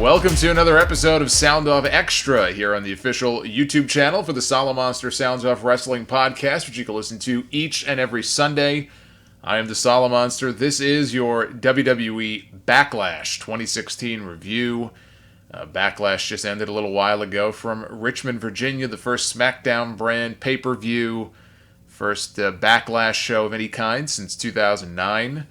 Welcome to another episode of Sound Off Extra here on the official YouTube channel for the Solomonster Sounds Off Wrestling podcast, which you can listen to each and every Sunday. I am the Solomonster. This is your WWE Backlash 2016 review. Backlash just ended a little while ago from Richmond, Virginia, the first SmackDown brand pay-per-view, first Backlash show of any kind since 2009.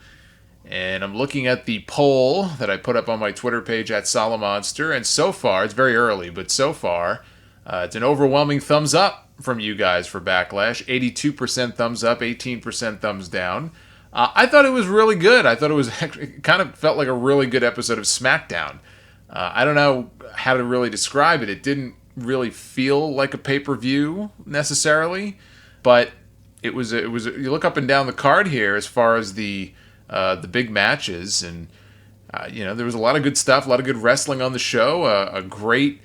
And I'm looking at the poll that I put up on my Twitter page at Solomonster, and so far, it's very early, but so far, it's an overwhelming thumbs up from you guys for Backlash. 82% thumbs up, 18% thumbs down. I thought it was really good. I thought it kind of felt like a really good episode of SmackDown. I don't know how to really describe it. It didn't really feel like a pay-per-view necessarily, but it was. You look up and down the card here as far as the big matches, and there was a lot of good stuff, a lot of good wrestling on the show. A great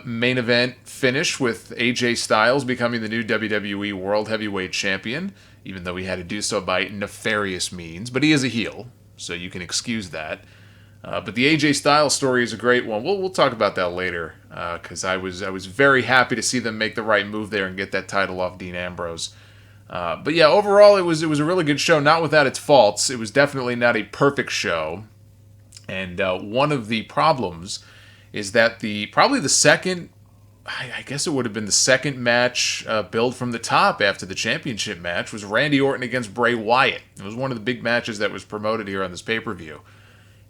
main event finish with AJ Styles becoming the new WWE World Heavyweight Champion, even though he had to do so by nefarious means. But he is a heel, so you can excuse that. But the AJ Styles story is a great one. We'll talk about that later, because I was very happy to see them make the right move there and get that title off Dean Ambrose. But yeah, overall it was a really good show, not without its faults. It was definitely not a perfect show. And one of the problems is that probably the second, I guess it would have been the second match billed from the top after the championship match, was Randy Orton against Bray Wyatt. It was one of the big matches that was promoted here on this pay-per-view.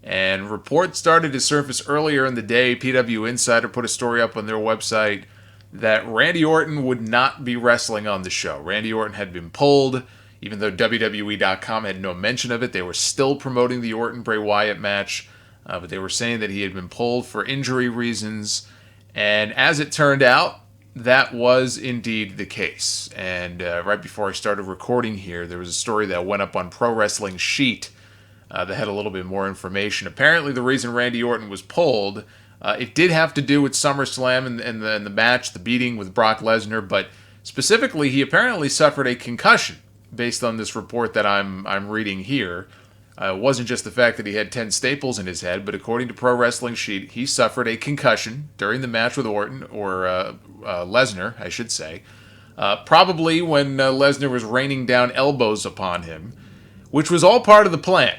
And reports started to surface earlier in the day. PW Insider put a story up on their website that Randy Orton would not be wrestling on the show. Randy Orton had been pulled, even though WWE.com had no mention of it. They were still promoting the Orton-Bray Wyatt match, but they were saying that he had been pulled for injury reasons. And as it turned out, that was indeed the case. And right before I started recording here, there was a story that went up on Pro Wrestling Sheet that had a little bit more information. Apparently, the reason Randy Orton was pulled, it did have to do with SummerSlam and the match, the beating with Brock Lesnar, but specifically, he apparently suffered a concussion based on this report that I'm reading here. It wasn't just the fact that he had 10 staples in his head, but according to Pro Wrestling Sheet, he suffered a concussion during the match with Orton, or Lesnar, I should say, probably when Lesnar was raining down elbows upon him, which was all part of the plan,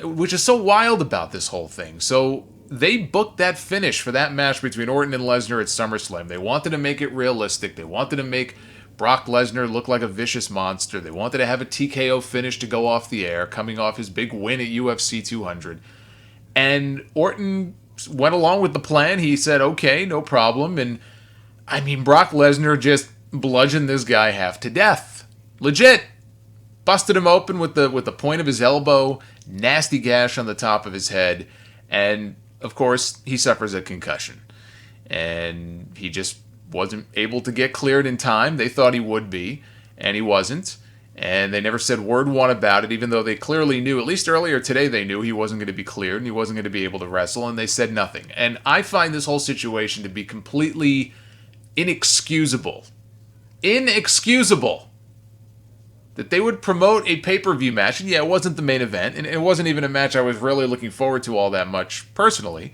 which is so wild about this whole thing. So they booked that finish for that match between Orton and Lesnar at SummerSlam. They wanted to make it realistic. They wanted to make Brock Lesnar look like a vicious monster. They wanted to have a TKO finish to go off the air, coming off his big win at UFC 200. And Orton went along with the plan. He said, okay, no problem. And, I mean, Brock Lesnar just bludgeoned this guy half to death. Legit. Busted him open with the point of his elbow, nasty gash on the top of his head, and of course, he suffers a concussion. And he just wasn't able to get cleared in time. They thought he would be, and he wasn't. And they never said word one about it, even though they clearly knew, at least earlier today, they knew he wasn't going to be cleared and he wasn't going to be able to wrestle, and they said nothing. And I find this whole situation to be completely inexcusable. Inexcusable. That they would promote a pay-per-view match, and yeah, it wasn't the main event, and it wasn't even a match I was really looking forward to all that much personally,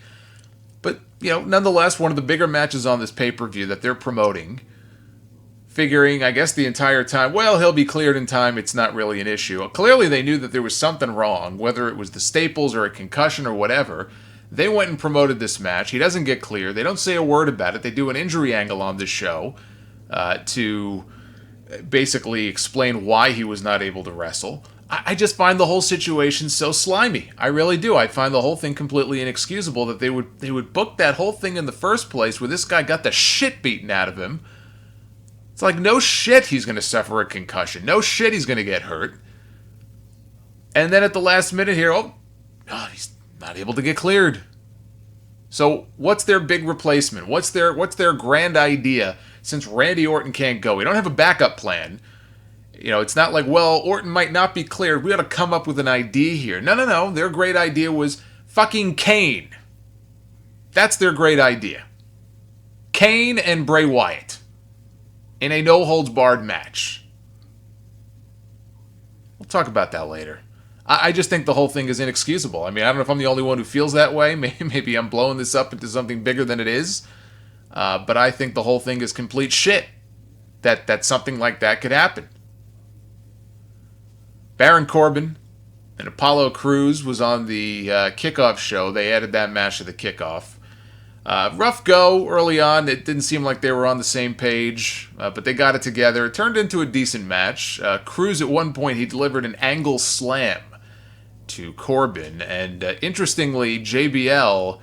but, nonetheless, one of the bigger matches on this pay-per-view that they're promoting, figuring, I guess, the entire time, well, he'll be cleared in time, it's not really an issue. Clearly, they knew that there was something wrong, whether it was the staples or a concussion or whatever. They went and promoted this match. He doesn't get cleared. They don't say a word about it. They do an injury angle on this show to basically explain why he was not able to wrestle. I just find the whole situation so slimy. I really do. I find the whole thing completely inexcusable that they would book that whole thing in the first place where this guy got the shit beaten out of him. It's like, no shit he's going to suffer a concussion. No shit he's going to get hurt. And then at the last minute here, he's not able to get cleared. So what's their big replacement? What's their grand idea since Randy Orton can't go? We don't have a backup plan. It's not like, well, Orton might not be cleared. We got to come up with an idea here. No. Their great idea was fucking Kane. That's their great idea. Kane and Bray Wyatt in a no-holds-barred match. We'll talk about that later. I just think the whole thing is inexcusable. I mean, I don't know if I'm the only one who feels that way. Maybe I'm blowing this up into something bigger than it is. But I think the whole thing is complete shit. That something like that could happen. Baron Corbin and Apollo Crews was on the kickoff show. They added that match to the kickoff. Rough go early on. It didn't seem like they were on the same page, but they got it together. It turned into a decent match. Crews, at one point, he delivered an angle slam to Corbin, and interestingly, JBL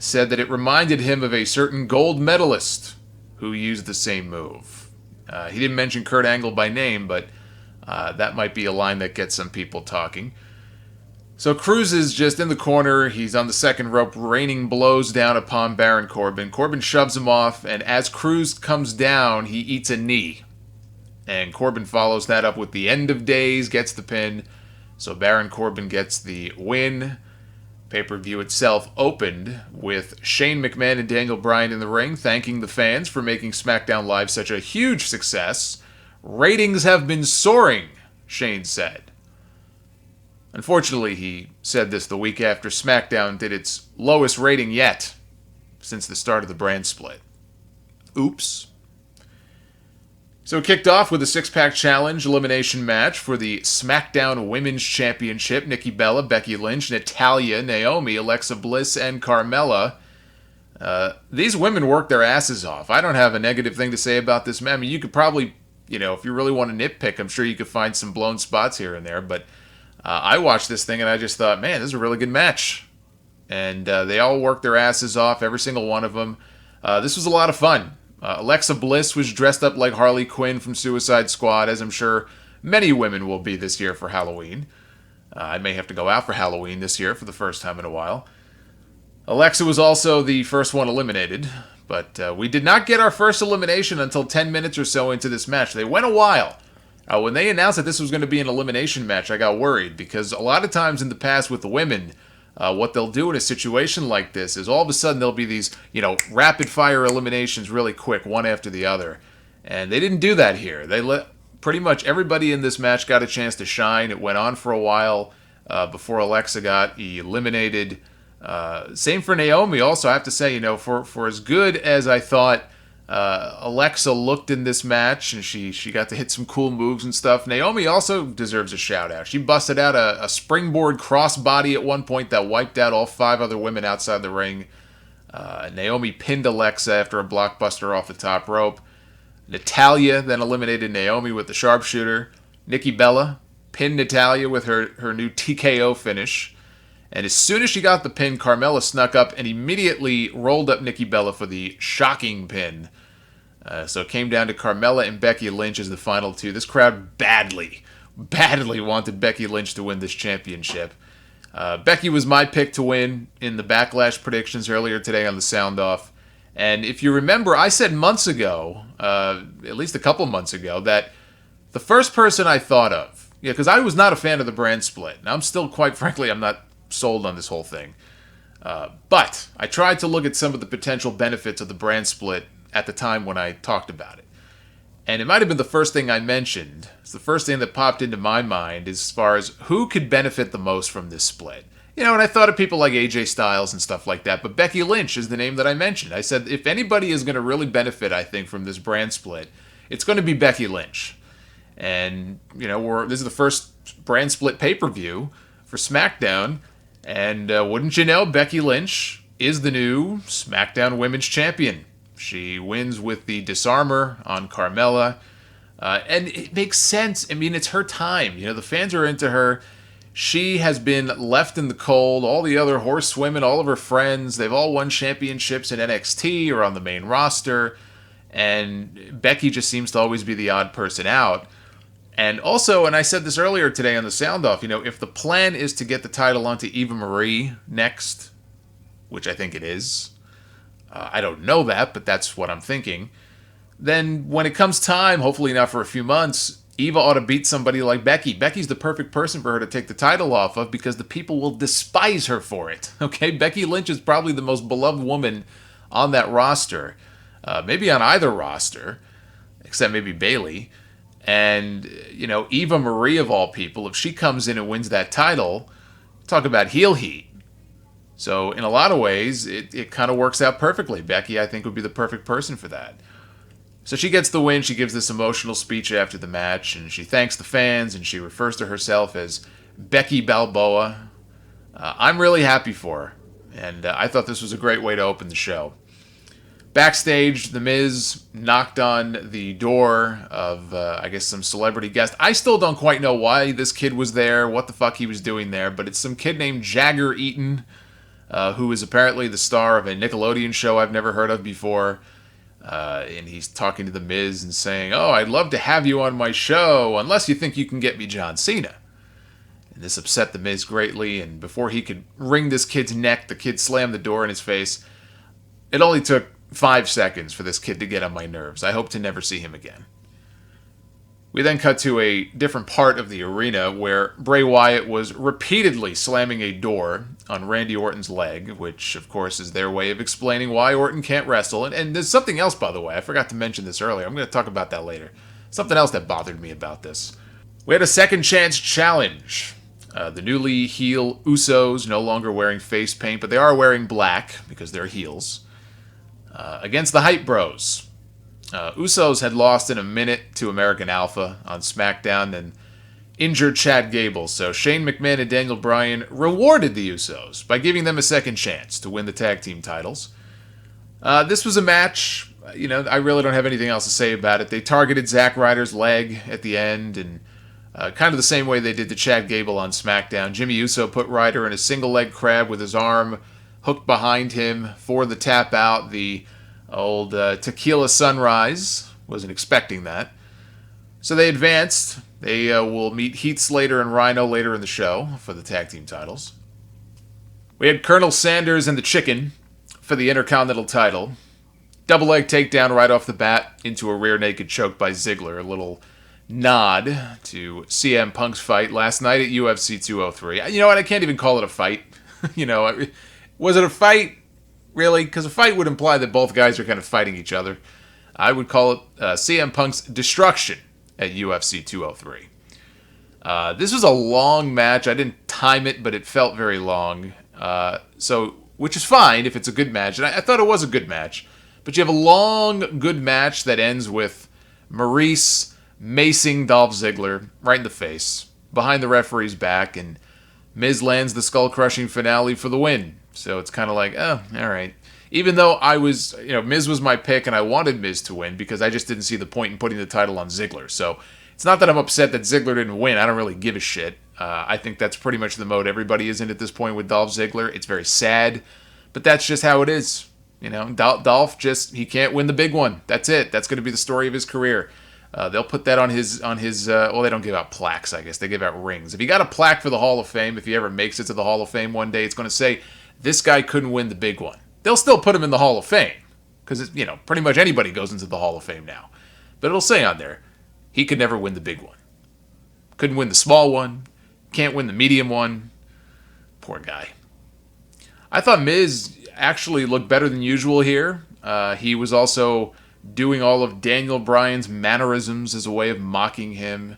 said that it reminded him of a certain gold medalist who used the same move. He didn't mention Kurt Angle by name, but that might be a line that gets some people talking. So Crews is just in the corner. He's on the second rope, raining blows down upon Baron Corbin. Corbin shoves him off, and as Crews comes down, he eats a knee. And Corbin follows that up with the end of days, gets the pin. So Baron Corbin gets the win. Pay-per-view itself opened with Shane McMahon and Daniel Bryan in the ring, thanking the fans for making SmackDown Live such a huge success. Ratings have been soaring, Shane said. Unfortunately, he said this the week after SmackDown did its lowest rating yet since the start of the brand split. Oops. So it kicked off with a six-pack challenge elimination match for the SmackDown Women's Championship. Nikki Bella, Becky Lynch, Natalya, Naomi, Alexa Bliss, and Carmella. These women worked their asses off. I don't have a negative thing to say about this match. I mean, you could probably, if you really want to nitpick, I'm sure you could find some blown spots here and there, but I watched this thing and I just thought, man, this is a really good match. And they all worked their asses off, every single one of them. This was a lot of fun. Alexa Bliss was dressed up like Harley Quinn from Suicide Squad, as I'm sure many women will be this year for Halloween. I may have to go out for Halloween this year for the first time in a while. Alexa was also the first one eliminated, but we did not get our first elimination until 10 minutes or so into this match. They went a while. When they announced that this was going to be an elimination match, I got worried, because a lot of times in the past with the women, what they'll do in a situation like this is all of a sudden there'll be these, rapid-fire eliminations really quick, one after the other. And they didn't do that here. They let pretty much everybody in this match got a chance to shine. It went on for a while before Alexa got eliminated. Same for Naomi also, I have to say, for as good as I thought Alexa looked in this match, and she got to hit some cool moves and stuff, Naomi also deserves a shout out. She busted out a springboard crossbody at one point that wiped out all 5 other women outside the ring. Naomi pinned Alexa after a blockbuster off the top rope. Natalya then eliminated Naomi with the sharpshooter. Nikki Bella pinned Natalya with her new TKO finish. And as soon as she got the pin, Carmella snuck up and immediately rolled up Nikki Bella for the shocking pin. So it came down to Carmella and Becky Lynch as the final two. This crowd badly wanted Becky Lynch to win this championship. Becky was my pick to win in the Backlash predictions earlier today on the Sound Off. And if you remember, I said months ago, at least a couple months ago, that the first person I thought of, because I was not a fan of the brand split. And I'm still, quite frankly, I'm not sold on this whole thing. But I tried to look at some of the potential benefits of the brand split at the time when I talked about it. And it might have been the first thing I mentioned. It's the first thing that popped into my mind as far as who could benefit the most from this split. And I thought of people like AJ Styles and stuff like that, but Becky Lynch is the name that I mentioned. I said, if anybody is going to really benefit, I think, from this brand split, it's going to be Becky Lynch. And, this is the first brand split pay-per-view for SmackDown. And wouldn't you know, Becky Lynch is the new SmackDown Women's Champion. She wins with the disarmor on Carmella. And it makes sense. I mean, it's her time. The fans are into her. She has been left in the cold. All the other horsewomen, all of her friends, they've all won championships in NXT or on the main roster. And Becky just seems to always be the odd person out. And also, and I said this earlier today on the Sound Off, if the plan is to get the title onto Eva Marie next, which I think it is, I don't know that, but that's what I'm thinking, then when it comes time, hopefully not for a few months, Eva ought to beat somebody like Becky. Becky's the perfect person for her to take the title off of because the people will despise her for it. Okay, Becky Lynch is probably the most beloved woman on that roster, maybe on either roster, except maybe Bayley. And, Eva Marie, of all people, if she comes in and wins that title, talk about heel heat. So in a lot of ways, it kind of works out perfectly. Becky, I think, would be the perfect person for that. So she gets the win. She gives this emotional speech after the match, and she thanks the fans, and she refers to herself as Becky Balboa. I'm really happy for her, and I thought this was a great way to open the show. Backstage, The Miz knocked on the door of, some celebrity guest. I still don't quite know why this kid was there, what the fuck he was doing there, but it's some kid named Jagger Eaton, who is apparently the star of a Nickelodeon show I've never heard of before. And he's talking to The Miz and saying, "Oh, I'd love to have you on my show, unless you think you can get me John Cena." And this upset The Miz greatly, and before he could wring this kid's neck, the kid slammed the door in his face. It only took 5 seconds for this kid to get on my nerves. I hope to never see him again. We then cut to a different part of the arena where Bray Wyatt was repeatedly slamming a door on Randy Orton's leg, which, of course, is their way of explaining why Orton can't wrestle. And there's something else, by the way. I forgot to mention this earlier. I'm going to talk about that later. Something else that bothered me about this. We had a second chance challenge. The newly heel Usos, no longer wearing face paint, but they are wearing black because they're heels, against the Hype Bros. Usos had lost in a minute to American Alpha on SmackDown and injured Chad Gable, so Shane McMahon and Daniel Bryan rewarded the Usos by giving them a second chance to win the tag team titles. This was a match, I really don't have anything else to say about it. They targeted Zack Ryder's leg at the end, and kind of the same way they did to Chad Gable on SmackDown. Jimmy Uso put Ryder in a single leg crab with his arm hooked behind him for the tap out. The old Tequila Sunrise. Wasn't expecting that. So they advanced. They will meet Heath, Slater, and Rhino later in the show for the tag team titles. We had Colonel Sanders and the Chicken for the Intercontinental title. Double leg takedown right off the bat into a rear naked choke by Ziggler. A little nod to CM Punk's fight last night at UFC 203. You know what? I can't even call it a fight. Was it a fight? Really? Because a fight would imply that both guys are kind of fighting each other. I would call it CM Punk's destruction at UFC 203. This was a long match. I didn't time it, but it felt very long. Which is fine if it's a good match. And I thought it was a good match. But you have a long, good match that ends with Maurice macing Dolph Ziggler right in the face, behind the referee's back, and Miz lands the skull-crushing finale for the win. So it's kind of like, oh, all right. Even though Miz was my pick and I wanted Miz to win because I just didn't see the point in putting the title on Ziggler. So it's not that I'm upset that Ziggler didn't win. I don't really give a shit. I think that's pretty much the mode everybody is in at this point with Dolph Ziggler. It's very sad, but that's just how it is. Dolph he can't win the big one. That's it. That's going to be the story of his career. They'll put that on his they don't give out plaques, I guess. They give out rings. If he got a plaque for the Hall of Fame, if he ever makes it to the Hall of Fame one day, it's going to say, this guy couldn't win the big one. They'll still put him in the Hall of Fame, because, pretty much anybody goes into the Hall of Fame now. But it'll say on there, he could never win the big one. Couldn't win the small one. Can't win the medium one. Poor guy. I thought Miz actually looked better than usual here. He was also doing all of Daniel Bryan's mannerisms as a way of mocking him.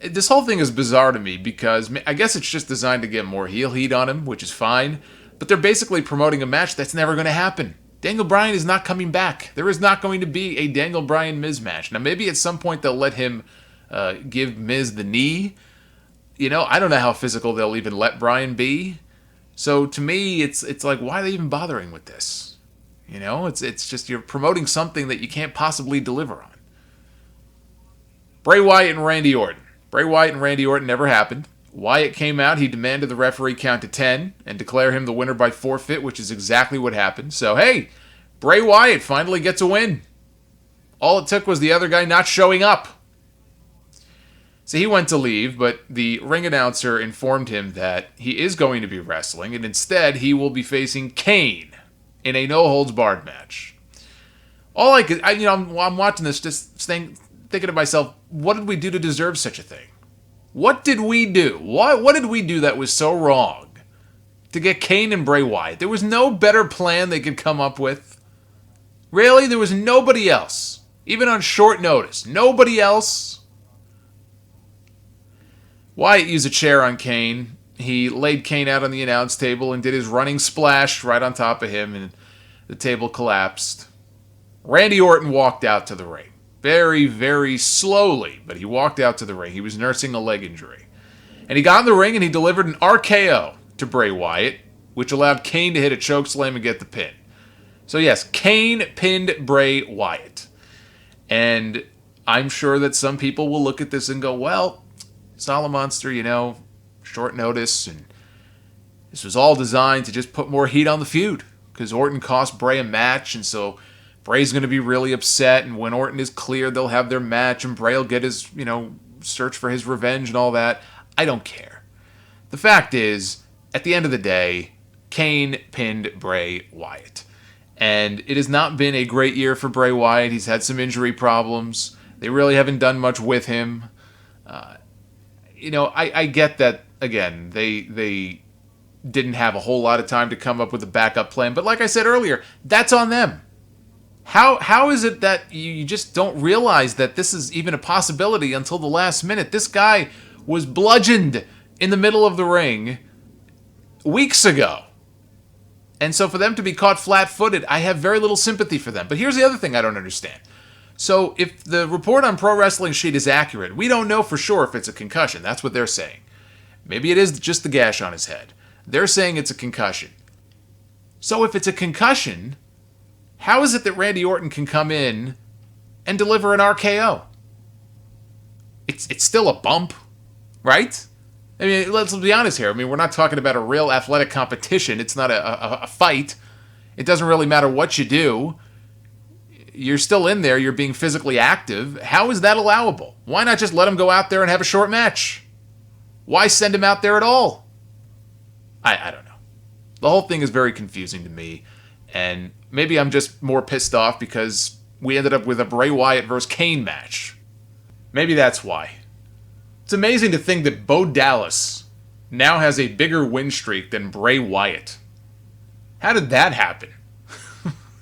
This whole thing is bizarre to me because I guess it's just designed to get more heel heat on him, which is fine. But they're basically promoting a match that's never going to happen. Daniel Bryan is not coming back. There is not going to be a Daniel Bryan-Miz match. Now, maybe at some point they'll let him give Miz the knee. I don't know how physical they'll even let Bryan be. So to me, it's like, why are they even bothering with this? It's just you're promoting something that you can't possibly deliver on. Bray Wyatt and Randy Orton. Bray Wyatt and Randy Orton never happened. Wyatt came out, he demanded the referee count to 10 and declare him the winner by forfeit, which is exactly what happened. So, hey, Bray Wyatt finally gets a win. All it took was the other guy not showing up. So he went to leave, but the ring announcer informed him that he is going to be wrestling, and instead he will be facing Kane in a no-holds-barred match. I'm watching this just thinking to myself, what did we do to deserve such a thing? What did we do? What did we do that was so wrong to get Kane and Bray Wyatt? There was no better plan they could come up with. Really? There was nobody else. Even on short notice. Nobody else. Wyatt used a chair on Kane. He laid Kane out on the announce table and did his running splash right on top of him, and the table collapsed. Randy Orton walked out to the ring. Very, very slowly, but he walked out to the ring. He was nursing a leg injury. And he got in the ring and he delivered an RKO to Bray Wyatt, which allowed Kane to hit a chokeslam and get the pin. So yes, Kane pinned Bray Wyatt. And I'm sure that some people will look at this and go, well, Solomonster, short notice, and this was all designed to just put more heat on the feud, because Orton cost Bray a match, and so Bray's going to be really upset, and when Orton is cleared, they'll have their match, and Bray will get his, search for his revenge and all that. I don't care. The fact is, at the end of the day, Kane pinned Bray Wyatt. And it has not been a great year for Bray Wyatt. He's had some injury problems. They really haven't done much with him. I get that, again, they didn't have a whole lot of time to come up with a backup plan. But like I said earlier, that's on them. How is it that you just don't realize that this is even a possibility until the last minute? This guy was bludgeoned in the middle of the ring weeks ago. And so for them to be caught flat-footed, I have very little sympathy for them. But here's the other thing I don't understand. So if the report on Pro Wrestling Sheet is accurate, we don't know for sure if it's a concussion. That's what they're saying. Maybe it is just the gash on his head. They're saying it's a concussion. So if it's a concussion, how is it that Randy Orton can come in and deliver an RKO? It's still a bump, right? I mean, let's be honest here. I mean, we're not talking about a real athletic competition. It's not a fight. It doesn't really matter what you do. You're still in there. You're being physically active. How is that allowable? Why not just let him go out there and have a short match? Why send him out there at all? I don't know. The whole thing is very confusing to me. And maybe I'm just more pissed off because we ended up with a Bray Wyatt versus Kane match. Maybe that's why. It's amazing to think that Bo Dallas now has a bigger win streak than Bray Wyatt. How did that happen?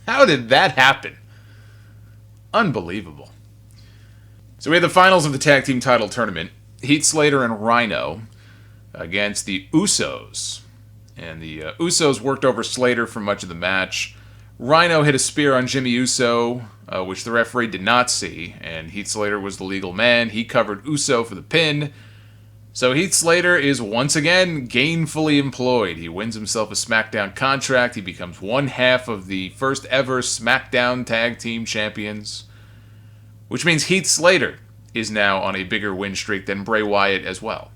How did that happen? Unbelievable. So we had the finals of the tag team title tournament. Heath, Slater, and Rhino against the Usos. And the Usos worked over Slater for much of the match. Rhino hit a spear on Jimmy Uso, which the referee did not see, and Heath Slater was the legal man. He covered Uso for the pin. So Heath Slater is once again gainfully employed. He wins himself a SmackDown contract. He becomes one half of the first ever SmackDown Tag Team Champions, which means Heath Slater is now on a bigger win streak than Bray Wyatt as well.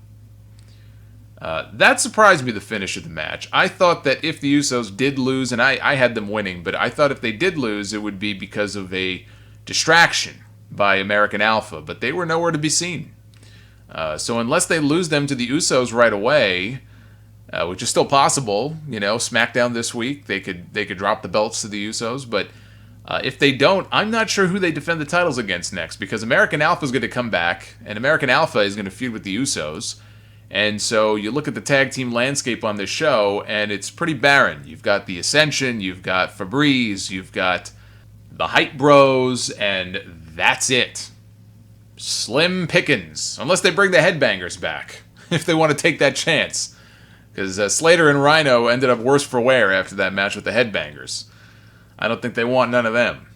That surprised me, the finish of the match. I thought that if the Usos did lose, and I had them winning, but I thought if they did lose, it would be because of a distraction by American Alpha, but they were nowhere to be seen. So unless they lose them to the Usos right away, which is still possible, SmackDown this week, they could drop the belts to the Usos, but if they don't, I'm not sure who they defend the titles against next, because American Alpha is going to come back, and American Alpha is going to feud with the Usos. And so you look at the tag team landscape on this show, and it's pretty barren. You've got the Ascension, you've got Febreze, you've got the Hype Bros, and that's it. Slim pickings, unless they bring the Headbangers back, if they want to take that chance. Because Slater and Rhino ended up worse for wear after that match with the Headbangers. I don't think they want none of them.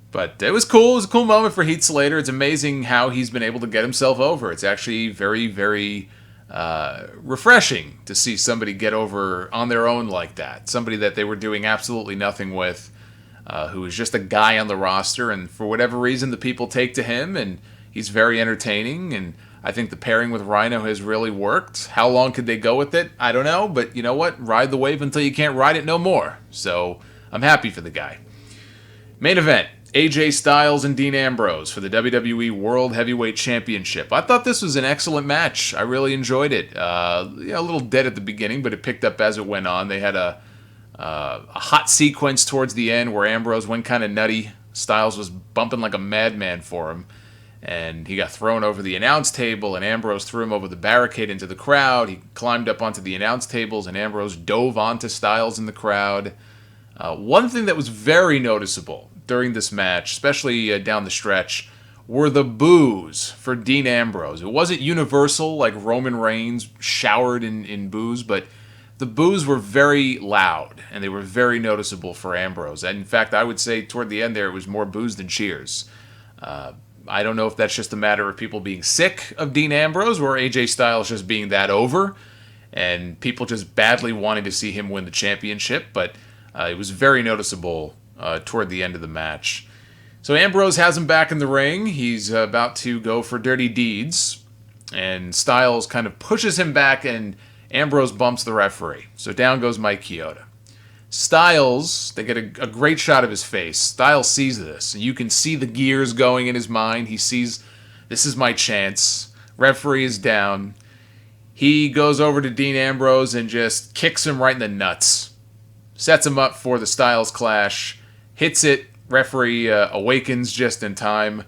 But it was cool. It was a cool moment for Heath Slater. It's amazing how he's been able to get himself over. It's actually very, very refreshing to see somebody get over on their own like that. Somebody that they were doing absolutely nothing with, who is just a guy on the roster, and for whatever reason, the people take to him, and he's very entertaining, and I think the pairing with Rhino has really worked. How long could they go with it? I don't know, but you know what? Ride the wave until you can't ride it no more. So I'm happy for the guy. Main event. AJ Styles and Dean Ambrose for the WWE World Heavyweight Championship. I thought this was an excellent match. I really enjoyed it. A little dead at the beginning, but it picked up as it went on. They had a hot sequence towards the end where Ambrose went kind of nutty. Styles was bumping like a madman for him, and he got thrown over the announce table, and Ambrose threw him over the barricade into the crowd. He climbed up onto the announce tables, and Ambrose dove onto Styles in the crowd. One thing that was very noticeable during this match, especially down the stretch, were the boos for Dean Ambrose. It wasn't universal like Roman Reigns showered in boos, but the boos were very loud, and they were very noticeable for Ambrose. And in fact, I would say toward the end there, it was more boos than cheers. I don't know if that's just a matter of people being sick of Dean Ambrose, or AJ Styles just being that over, and people just badly wanting to see him win the championship, but it was very noticeable toward the end of the match. So Ambrose has him back in the ring. He's about to go for dirty deeds, and Styles kind of pushes him back, and Ambrose bumps the referee. So down goes Mike Chioda. Styles, they get a great shot of his face. Styles sees this, and you can see the gears going in his mind. He sees, this is my chance. Referee is down. He goes over to Dean Ambrose and just kicks him right in the nuts. Sets him up for the Styles clash. Hits it. Referee awakens just in time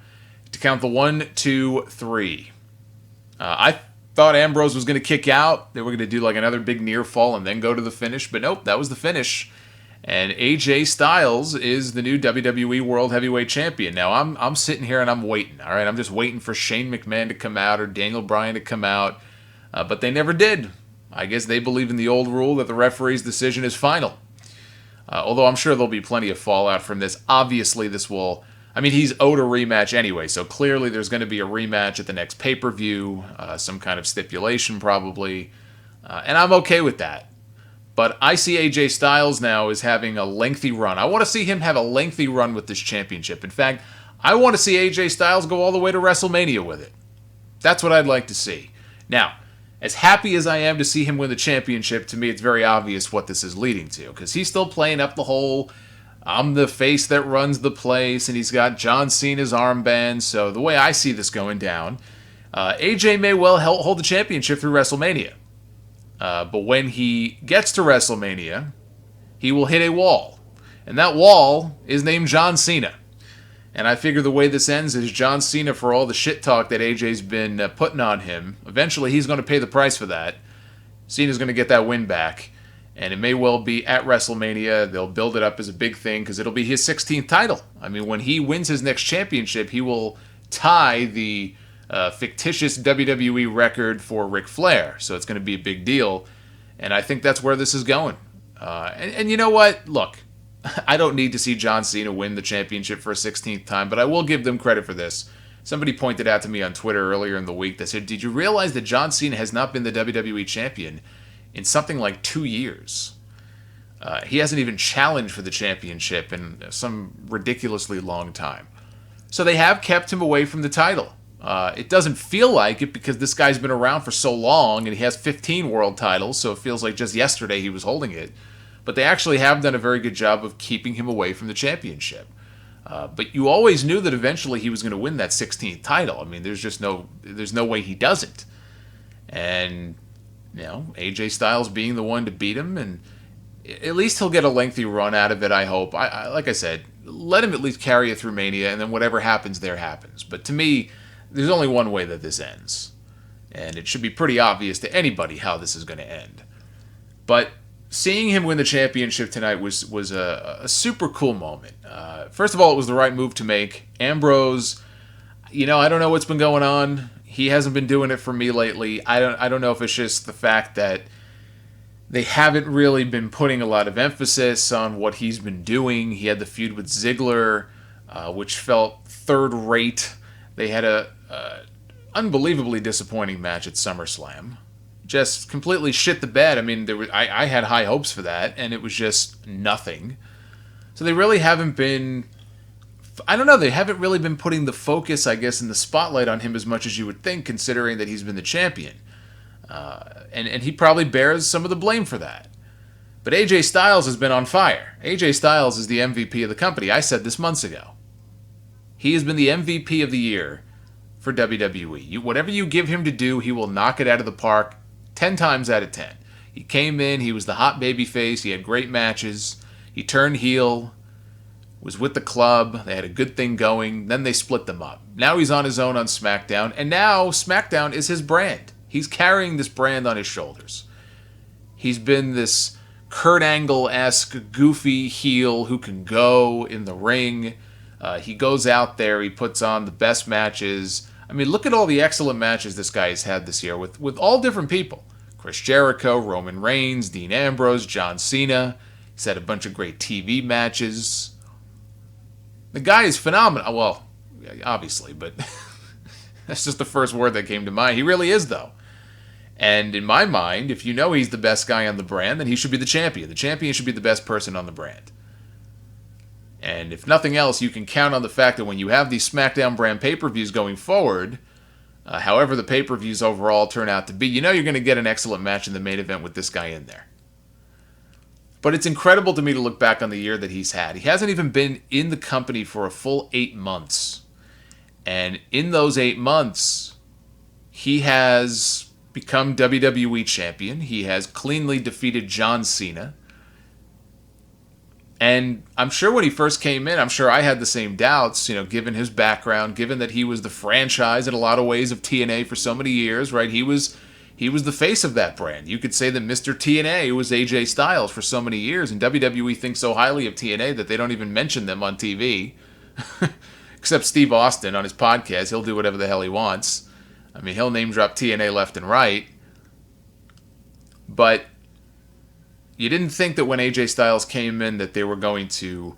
to count the 1, 2, 3. I thought Ambrose was going to kick out. They were going to do like another big near fall and then go to the finish. But nope, that was the finish. And AJ Styles is the new WWE World Heavyweight Champion. Now, I'm sitting here and I'm waiting. All right, I'm just waiting for Shane McMahon to come out or Daniel Bryan to come out. But they never did. I guess they believe in the old rule that the referee's decision is final. Although I'm sure there'll be plenty of fallout from this. Obviously, this will... I mean, he's owed a rematch anyway, so clearly there's going to be a rematch at the next pay-per-view, some kind of stipulation probably, and I'm okay with that. But I see AJ Styles now as having a lengthy run. I want to see him have a lengthy run with this championship. In fact, I want to see AJ Styles go all the way to WrestleMania with it. That's what I'd like to see. Now, as happy as I am to see him win the championship, to me it's very obvious what this is leading to, because he's still playing up the whole... I'm the face that runs the place, and he's got John Cena's armband. So the way I see this going down, AJ may well hold the championship through WrestleMania. But when he gets to WrestleMania, he will hit a wall. And that wall is named John Cena. And I figure the way this ends is John Cena, for all the shit talk that AJ's been putting on him, eventually he's going to pay the price for that. Cena's going to get that win back. And it may well be at WrestleMania. They'll build it up as a big thing because it'll be his 16th title. I mean, when he wins his next championship, he will tie the fictitious WWE record for Ric Flair. So it's going to be a big deal. And I think that's where this is going. And you know what? Look, I don't need to see John Cena win the championship for a 16th time, but I will give them credit for this. Somebody pointed out to me on Twitter earlier in the week that said, did you realize that John Cena has not been the WWE champion in something like 2 years? He hasn't even challenged for the championship in some ridiculously long time. So they have kept him away from the title. It doesn't feel like it because this guy's been around for so long and he has 15 world titles, so it feels like just yesterday he was holding it. But they actually have done a very good job of keeping him away from the championship. But you always knew that eventually he was going to win that 16th title. I mean, there's no way he doesn't. And... you know, AJ Styles being the one to beat him, and at least he'll get a lengthy run out of it, I hope. Like I said, let him at least carry it through Mania, and then whatever happens there happens. But to me, there's only one way that this ends. And it should be pretty obvious to anybody how this is going to end. But seeing him win the championship tonight was a super cool moment. First of all, it was the right move to make. Ambrose, you know, I don't know what's been going on. He hasn't been doing it for me lately. I don't know if it's just the fact that they haven't really been putting a lot of emphasis on what he's been doing. He had the feud with Ziggler, which felt third-rate. They had a unbelievably disappointing match at SummerSlam. Just completely shit the bed. I mean, I had high hopes for that, and it was just nothing. So they really haven't been... I don't know, they haven't really been putting the focus, I guess, in the spotlight on him as much as you would think, considering that he's been the champion. And he probably bears some of the blame for that. But AJ Styles has been on fire. AJ Styles is the MVP of the company. I said this months ago. He has been the MVP of the year for WWE. Whatever you give him to do, he will knock it out of the park 10 times out of 10. He came in, he was the hot baby face, he had great matches, he turned heel, was with the club, they had a good thing going, then they split them up. Now he's on his own on SmackDown, and now SmackDown is his brand. He's carrying this brand on his shoulders. He's been this Kurt Angle-esque, goofy heel who can go in the ring, He goes out there, he puts on the best matches. I mean, look at all the excellent matches this guy has had this year with all different people. Chris Jericho, Roman Reigns, Dean Ambrose, John Cena. He's had a bunch of great TV matches. The guy is phenomenal. Well, obviously, but that's just the first word that came to mind. He really is, though. And in my mind, if you know he's the best guy on the brand, then he should be the champion. The champion should be the best person on the brand. And if nothing else, you can count on the fact that when you have these SmackDown brand pay-per-views going forward, however the pay-per-views overall turn out to be, you know you're going to get an excellent match in the main event with this guy in there. But it's incredible to me to look back on the year that he's had. He hasn't even been in the company for a full 8 months. And in those 8 months, he has become WWE Champion. He has cleanly defeated John Cena. And I'm sure when he first came in, I'm sure I had the same doubts, given his background, given that he was the franchise in a lot of ways of TNA for so many years, right? He was the face of that brand. You could say that Mr. TNA was AJ Styles for so many years, and WWE thinks so highly of TNA that they don't even mention them on TV. Except Steve Austin on his podcast. He'll do whatever the hell he wants. I mean, he'll name drop TNA left and right. But you didn't think that when AJ Styles came in that they were going to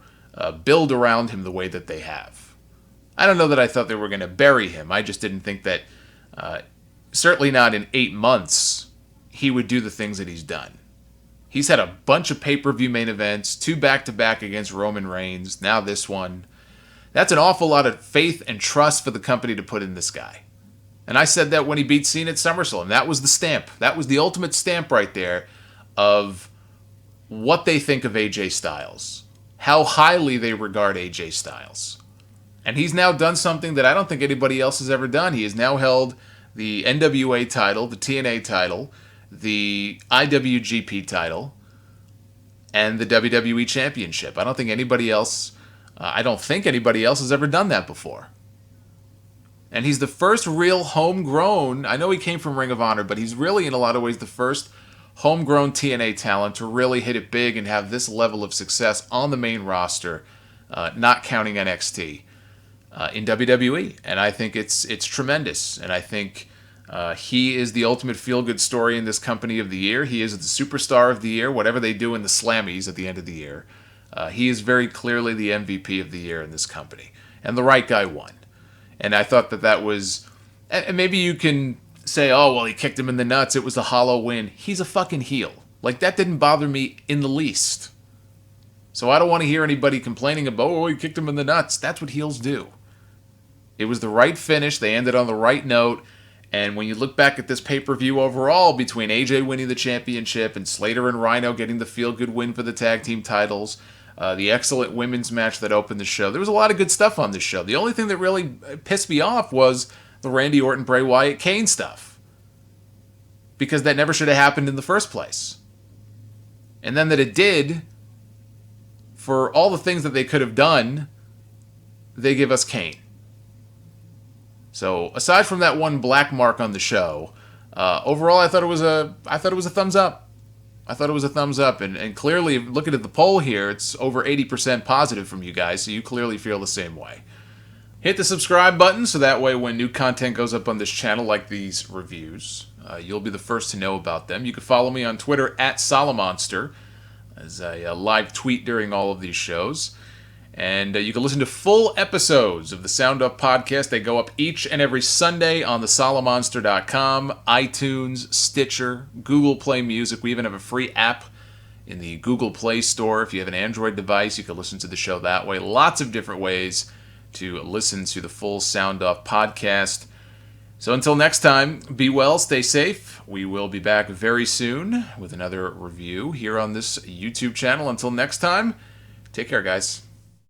build around him the way that they have. I don't know that I thought they were going to bury him. I just didn't think that, certainly not in 8 months, he would do the things that he's done. He's had a bunch of pay-per-view main events, 2 back-to-back against Roman Reigns, now this one. That's an awful lot of faith and trust for the company to put in this guy. And I said that when he beat Cena at SummerSlam. That was the stamp. That was the ultimate stamp right there of what they think of AJ Styles, how highly they regard AJ Styles. And he's now done something that I don't think anybody else has ever done. He has now held the NWA title, the TNA title, the IWGP title, and the WWE Championship. I don't think anybody else has ever done that before. And he's the first real homegrown, I know he came from Ring of Honor, but he's really in a lot of ways the first homegrown TNA talent to really hit it big and have this level of success on the main roster, not counting NXT, in WWE. And I think it's tremendous. And I think he is the ultimate feel-good story in this company of the year. He is the superstar of the year, whatever they do in the Slammies at the end of the year. He is very clearly the MVP of the year in this company. And the right guy won. And I thought that was... And maybe you can say, oh, well, he kicked him in the nuts. It was a hollow win. He's a fucking heel. Like, that didn't bother me in the least. So I don't want to hear anybody complaining about, oh, he kicked him in the nuts. That's what heels do. It was the right finish. They ended on the right note. And when you look back at this pay-per-view overall, between AJ winning the championship and Slater and Rhino getting the feel-good win for the tag team titles, the excellent women's match that opened the show, there was a lot of good stuff on this show. The only thing that really pissed me off was the Randy Orton, Bray Wyatt, Kane stuff. Because that never should have happened in the first place. And then that it did, for all the things that they could have done, they give us Kane. So, aside from that one black mark on the show, overall I thought it was a thumbs up. I thought it was a thumbs up, and clearly, looking at the poll here, it's over 80% positive from you guys, so you clearly feel the same way. Hit the subscribe button so that way when new content goes up on this channel, like these reviews, you'll be the first to know about them. You can follow me on Twitter at Solomonster, as I live tweet during all of these shows. And you can listen to full episodes of the Sound Up podcast. They go up each and every Sunday on the Solomonster.com, iTunes, Stitcher, Google Play Music. We even have a free app in the Google Play Store. If you have an Android device, you can listen to the show that way. Lots of different ways to listen to the full Sound Up podcast. So until next time, be well, stay safe. We will be back very soon with another review here on this YouTube channel. Until next time, take care, guys.